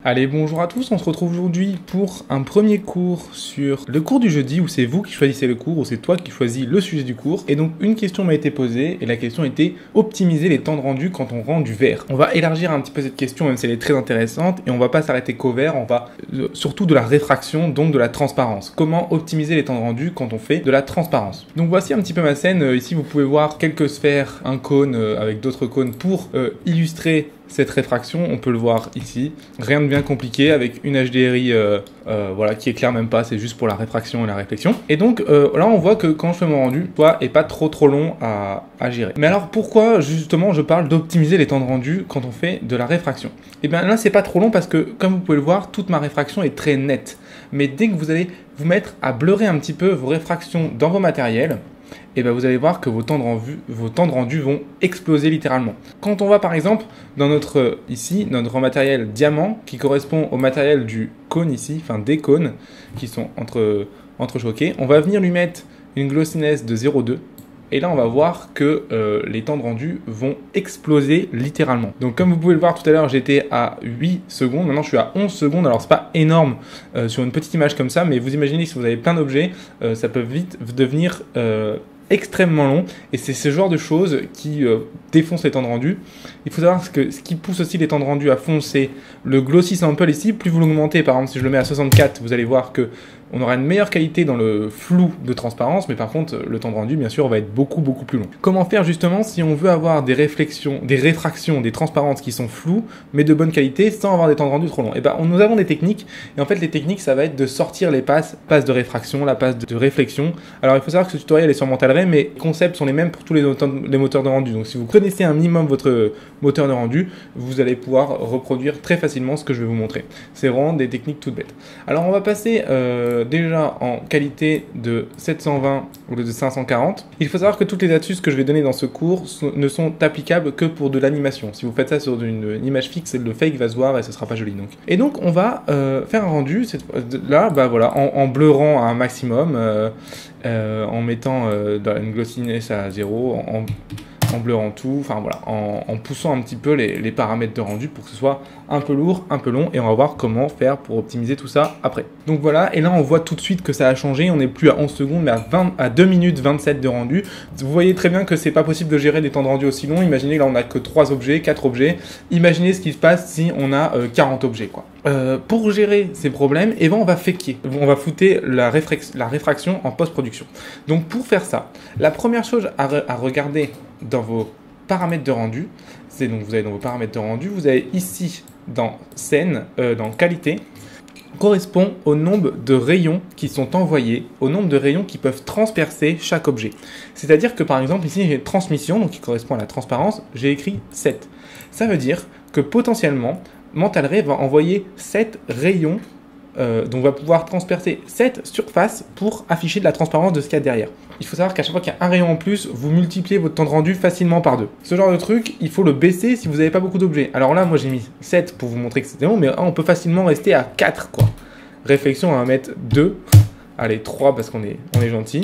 Allez, bonjour à tous, on se retrouve aujourd'hui pour un premier cours sur le cours du jeudi où c'est vous qui choisissez le cours ou c'est toi qui choisis le sujet du cours. Et donc une question m'a été posée et la question était optimiser les temps de rendu quand on rend du vert. On va élargir un petit peu cette question même si elle est très intéressante et on va pas s'arrêter qu'au vert, on va surtout de la réfraction, donc de la transparence. Comment optimiser les temps de rendu quand on fait de la transparence. Donc voici un petit peu ma scène, ici vous pouvez voir quelques sphères, un cône avec d'autres cônes pour illustrer cette réfraction, on peut le voir ici. Rien de bien compliqué avec une HDRI voilà, qui éclaire même pas, c'est juste pour la réfraction et la réflexion. Et donc là on voit que quand je fais mon rendu, est pas trop long à gérer. Mais alors pourquoi justement je parle d'optimiser les temps de rendu quand on fait de la réfraction? Et bien là c'est pas trop long parce que comme vous pouvez le voir, toute ma réfraction est très nette. Mais dès que vous allez vous mettre à blurrer un petit peu vos réfractions dans vos matériels, et ben vous allez voir que vos temps de rendu vont exploser littéralement. Quand on va par exemple dans notre matériel diamant qui correspond au matériel du cône ici, enfin des cônes qui sont entrechoqués, on va venir lui mettre une glossiness de 0,2 et là on va voir que les temps de rendu vont exploser littéralement. Donc comme vous pouvez le voir tout à l'heure, j'étais à 8 secondes, maintenant je suis à 11 secondes, alors c'est pas énorme sur une petite image comme ça, mais vous imaginez que si vous avez plein d'objets, ça peut vite devenir extrêmement long et c'est ce genre de choses qui défoncent les temps de rendu. Il faut savoir que ce qui pousse aussi les temps de rendu à fond, c'est le glossy sample ici. Plus vous l'augmentez, par exemple si je le mets à 64, vous allez voir que on aura une meilleure qualité dans le flou de transparence, mais par contre le temps de rendu bien sûr va être beaucoup plus long. Comment faire justement si on veut avoir des réflexions, des réfractions, des transparences qui sont floues mais de bonne qualité sans avoir des temps de rendu trop longs? Et ben nous avons des techniques et en fait les techniques ça va être de sortir les passes de réfraction, la passe de réflexion. Alors il faut savoir que ce tutoriel est sur Mentalray, mais les concepts sont les mêmes pour tous les moteurs de rendu. Donc si vous connaissez un minimum votre moteur de rendu, vous allez pouvoir reproduire très facilement ce que je vais vous montrer. C'est vraiment des techniques toutes bêtes. Alors on va passer déjà en qualité de 720 au lieu de 540. Il faut savoir que toutes les astuces que je vais donner dans ce cours ne sont applicables que pour de l'animation. Si vous faites ça sur une image fixe, le fake va se voir et ce sera pas joli. Donc on va faire un rendu là, voilà, en blurrant à un maximum, en mettant une glossiness à 0, en blurrant tout, enfin voilà, en poussant un petit peu les paramètres de rendu pour que ce soit un peu lourd, un peu long, et on va voir comment faire pour optimiser tout ça après. Donc voilà, et là on voit tout de suite que ça a changé, on n'est plus à 11 secondes mais à 2 minutes 27 de rendu. Vous voyez très bien que c'est pas possible de gérer des temps de rendu aussi longs. Imaginez là on a que 3 objets, 4 objets, imaginez ce qui se passe si on a 40 objets quoi. Pour gérer ces problèmes, et ben on va faker, on va fouter la réfraction en post-production. Donc pour faire ça, la première chose à regarder dans vos paramètres de rendu, c'est donc vous allez dans vos paramètres de rendu, vous avez ici dans scène, dans qualité, correspond au nombre de rayons qui sont envoyés, au nombre de rayons qui peuvent transpercer chaque objet. C'est-à-dire que par exemple ici j'ai transmission, donc qui correspond à la transparence, j'ai écrit 7. Ça veut dire que potentiellement Mentalray va envoyer 7 rayons, donc va pouvoir transpercer 7 surfaces pour afficher de la transparence de ce qu'il y a derrière. Il faut savoir qu'à chaque fois qu'il y a un rayon en plus, vous multipliez votre temps de rendu facilement par 2. Ce genre de truc, il faut le baisser si vous n'avez pas beaucoup d'objets. Alors là, moi j'ai mis 7 pour vous montrer que c'était bon, mais on peut facilement rester à 4 quoi. Réflexion, on va mettre 2. Allez, 3 parce qu'on est gentil.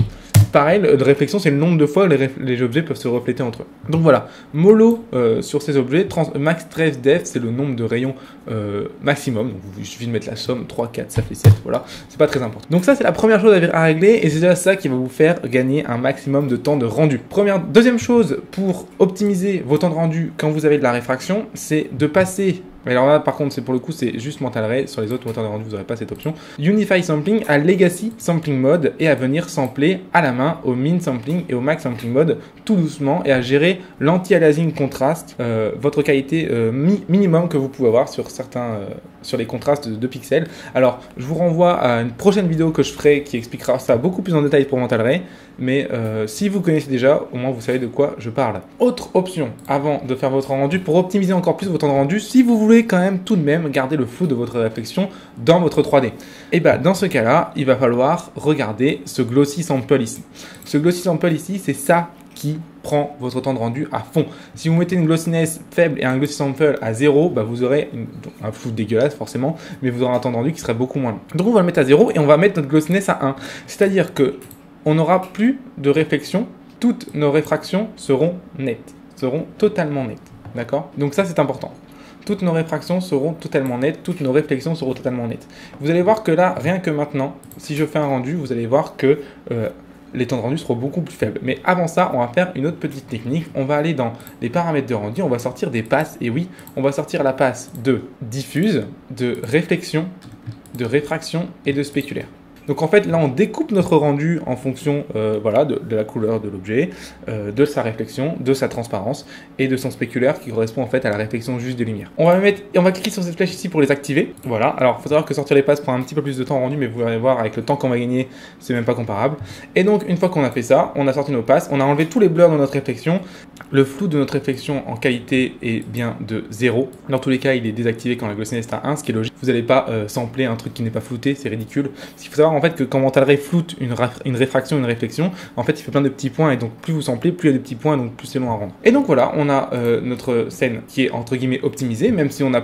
Pareil, de réflexion, c'est le nombre de fois les objets peuvent se refléter entre eux. Donc voilà, mollo sur ces objets, max trace depth, c'est le nombre de rayons maximum. Donc il suffit de mettre la somme, 3, 4, ça fait 7, voilà, c'est pas très important. Donc ça, c'est la première chose à régler et c'est déjà ça qui va vous faire gagner un maximum de temps de rendu. Deuxième chose pour optimiser vos temps de rendu quand vous avez de la réfraction, c'est de passer. Mais alors là, par contre, c'est pour le coup, c'est juste Mentalray. Sur les autres moteurs de rendu, vous n'aurez pas cette option. Unify Sampling à Legacy Sampling Mode et à venir sampler à la main au Min Sampling et au Max Sampling Mode tout doucement et à gérer l'anti-aliasing contraste, votre qualité minimum que vous pouvez avoir sur sur les contrastes de pixels. Alors, je vous renvoie à une prochaine vidéo que je ferai qui expliquera ça beaucoup plus en détail pour Mentalray. Mais si vous connaissez déjà, au moins vous savez de quoi je parle. Autre option avant de faire votre rendu pour optimiser encore plus votre rendu, si vous voulez quand même tout de même garder le flou de votre réflexion dans votre 3D. Et bien dans ce cas-là, il va falloir regarder ce glossy sample ici. Ce glossy sample ici, c'est ça qui prend votre temps de rendu à fond. Si vous mettez une glossiness faible et un glossy sample à 0, vous aurez un flou dégueulasse forcément, mais vous aurez un temps de rendu qui serait beaucoup moins long. Donc on va le mettre à 0 et on va mettre notre glossiness à 1. C'est-à-dire que on n'aura plus de réflexion, toutes nos réfractions seront nettes, seront totalement nettes. D'accord? Donc ça c'est important. toutes nos réfractions seront totalement nettes, toutes nos réflexions seront totalement nettes. Vous allez voir que là, rien que maintenant, si je fais un rendu, vous allez voir que les temps de rendu seront beaucoup plus faibles. Mais avant ça, on va faire une autre petite technique. On va aller dans les paramètres de rendu, on va sortir des passes. Et oui, on va sortir la passe de diffuse, de réflexion, de réfraction et de spéculaire. Donc en fait, là, on découpe notre rendu en fonction voilà, de la couleur de l'objet, de sa réflexion, de sa transparence et de son spéculaire qui correspond en fait à la réflexion juste des lumières. On va cliquer sur cette flèche ici pour les activer. Voilà, alors il faut savoir que sortir les passes prend un petit peu plus de temps rendu, mais vous allez voir avec le temps qu'on va gagner, c'est même pas comparable. Et donc, une fois qu'on a fait ça, on a sorti nos passes, on a enlevé tous les blurs de notre réflexion. Le flou de notre réflexion en qualité est bien de 0. Dans tous les cas, il est désactivé quand la glossiness est à 1, ce qui est logique. Vous n'allez pas sampler un truc qui n'est pas flouté, c'est ridicule. Parce qu'il faut savoir en fait que quand Mental floute une réfraction, une réflexion, en fait il fait plein de petits points et donc plus vous samplez, plus il y a des petits points, donc plus c'est long à rendre. Et donc voilà, on a notre scène qui est entre guillemets optimisée, même si on n'aura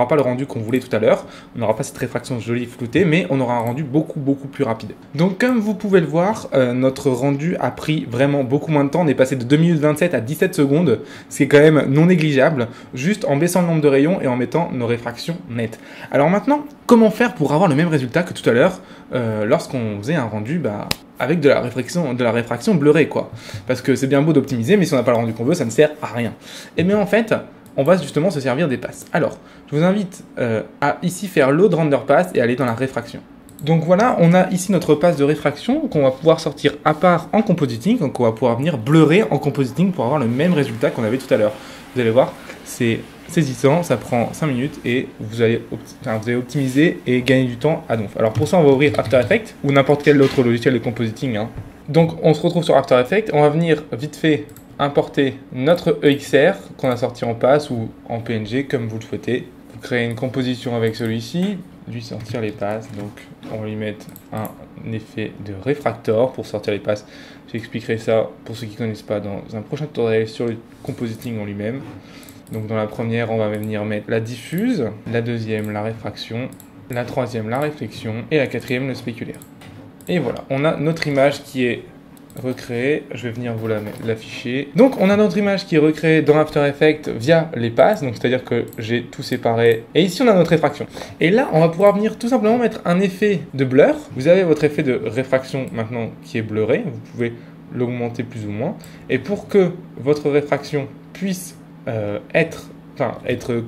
pas le rendu qu'on voulait tout à l'heure, on n'aura pas cette réfraction jolie floutée, mais on aura un rendu beaucoup plus rapide. Donc comme vous pouvez le voir, notre rendu a pris vraiment beaucoup moins de temps, on est passé de 2 minutes 27 à 17 secondes, ce qui est quand même non négligeable, juste en baissant le nombre de rayons et en mettant nos réfractions nettes. Alors maintenant, comment faire pour avoir le même résultat que tout à l'heure lorsqu'on faisait un rendu avec de la réfraction bleurée, quoi. Parce que c'est bien beau d'optimiser, mais si on n'a pas le rendu qu'on veut, ça ne sert à rien. Et bien en fait, on va justement se servir des passes. Alors, je vous invite à ici faire load render pass et aller dans la réfraction. Donc voilà, on a ici notre passe de réfraction qu'on va pouvoir sortir à part en compositing, donc on va pouvoir venir bleurer en compositing pour avoir le même résultat qu'on avait tout à l'heure. Vous allez voir, c'est saisissant, ça prend 5 minutes et vous allez optimiser et gagner du temps à donf. Alors pour ça, on va ouvrir After Effects ou n'importe quel autre logiciel de compositing, hein. Donc on se retrouve sur After Effects, on va venir vite fait importer notre EXR qu'on a sorti en passe ou en PNG comme vous le souhaitez. Vous créez une composition avec celui-ci, lui sortir les passes, donc on va lui mettre un effet de réfractor pour sortir les passes. J'expliquerai ça pour ceux qui ne connaissent pas dans un prochain tutoriel sur le compositing en lui-même. Donc dans la première, on va venir mettre la diffuse, la deuxième, la réfraction, la troisième, la réflexion et la quatrième, le spéculaire. Et voilà, on a notre image qui est recréée. Je vais venir vous l'afficher. Donc on a notre image qui est recréée dans After Effects via les passes, donc c'est-à-dire que j'ai tout séparé. Et ici on a notre réfraction. Et là on va pouvoir venir tout simplement mettre un effet de blur. Vous avez votre effet de réfraction maintenant qui est bleuré, vous pouvez l'augmenter plus ou moins. Et pour que votre réfraction puisse être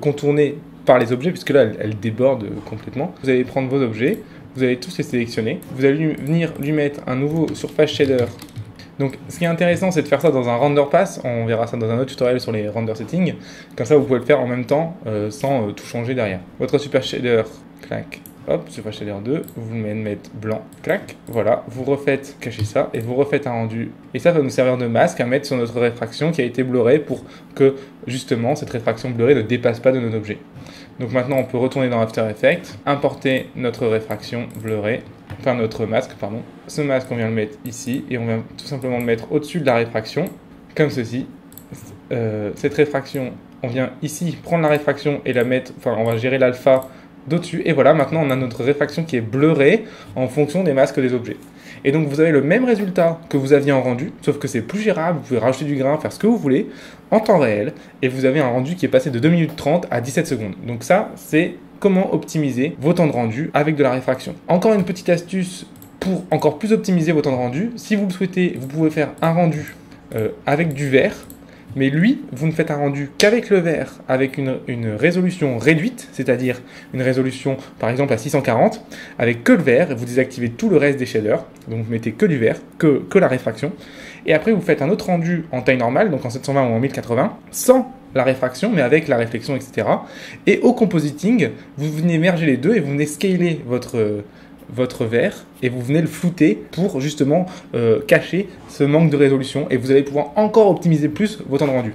contournée par les objets, puisque là elle déborde complètement, vous allez prendre vos objets, vous allez tous les sélectionner, vous allez venir lui mettre un nouveau surface shader. Donc ce qui est intéressant, c'est de faire ça dans un render pass, on verra ça dans un autre tutoriel sur les render settings, comme ça vous pouvez le faire en même temps sans tout changer derrière. Votre super shader, clac, hop, surface shader 2, vous le mettre blanc, clac, voilà, vous refaites cacher ça et vous refaites un rendu. Et ça va nous servir de masque à mettre sur notre réfraction qui a été bleurée pour que justement cette réfraction bleurée ne dépasse pas de nos objets. Donc maintenant on peut retourner dans After Effects, importer notre réfraction bleurée, enfin notre masque, pardon. Ce masque on vient le mettre ici et on vient tout simplement le mettre au-dessus de la réfraction, comme ceci. Cette réfraction, on vient ici prendre la réfraction et la mettre, enfin on va gérer l'alpha d'au-dessus et voilà, maintenant on a notre réfraction qui est bleurée en fonction des masques des objets. Et donc vous avez le même résultat que vous aviez en rendu, sauf que c'est plus gérable, vous pouvez rajouter du grain, faire ce que vous voulez, en temps réel, et vous avez un rendu qui est passé de 2 minutes 30 à 17 secondes. Donc ça, c'est comment optimiser vos temps de rendu avec de la réfraction. Encore une petite astuce pour encore plus optimiser vos temps de rendu, si vous le souhaitez, vous pouvez faire un rendu avec du vert, mais lui, vous ne faites un rendu qu'avec le vert, avec une résolution réduite, c'est-à-dire une résolution par exemple à 640, avec que le vert, vous désactivez tout le reste des shaders, donc vous mettez que du vert, que la réfraction, et après vous faites un autre rendu en taille normale, donc en 720 ou en 1080, sans la réfraction, mais avec la réflexion, etc. Et au compositing, vous venez merger les deux et vous venez scaler votre vert et vous venez le flouter pour justement cacher ce manque de résolution et vous allez pouvoir encore optimiser plus vos temps de rendu.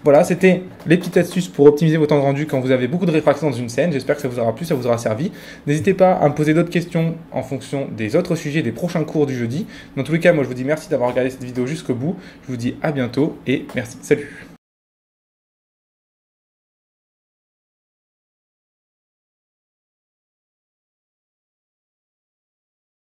Voilà, c'était les petites astuces pour optimiser vos temps de rendu quand vous avez beaucoup de réfraction dans une scène. J'espère que ça vous aura plu, ça vous aura servi. N'hésitez pas à me poser d'autres questions en fonction des autres sujets des prochains cours du jeudi. Dans tous les cas, moi je vous dis merci d'avoir regardé cette vidéo jusqu'au bout. Je vous dis à bientôt et merci. Salut!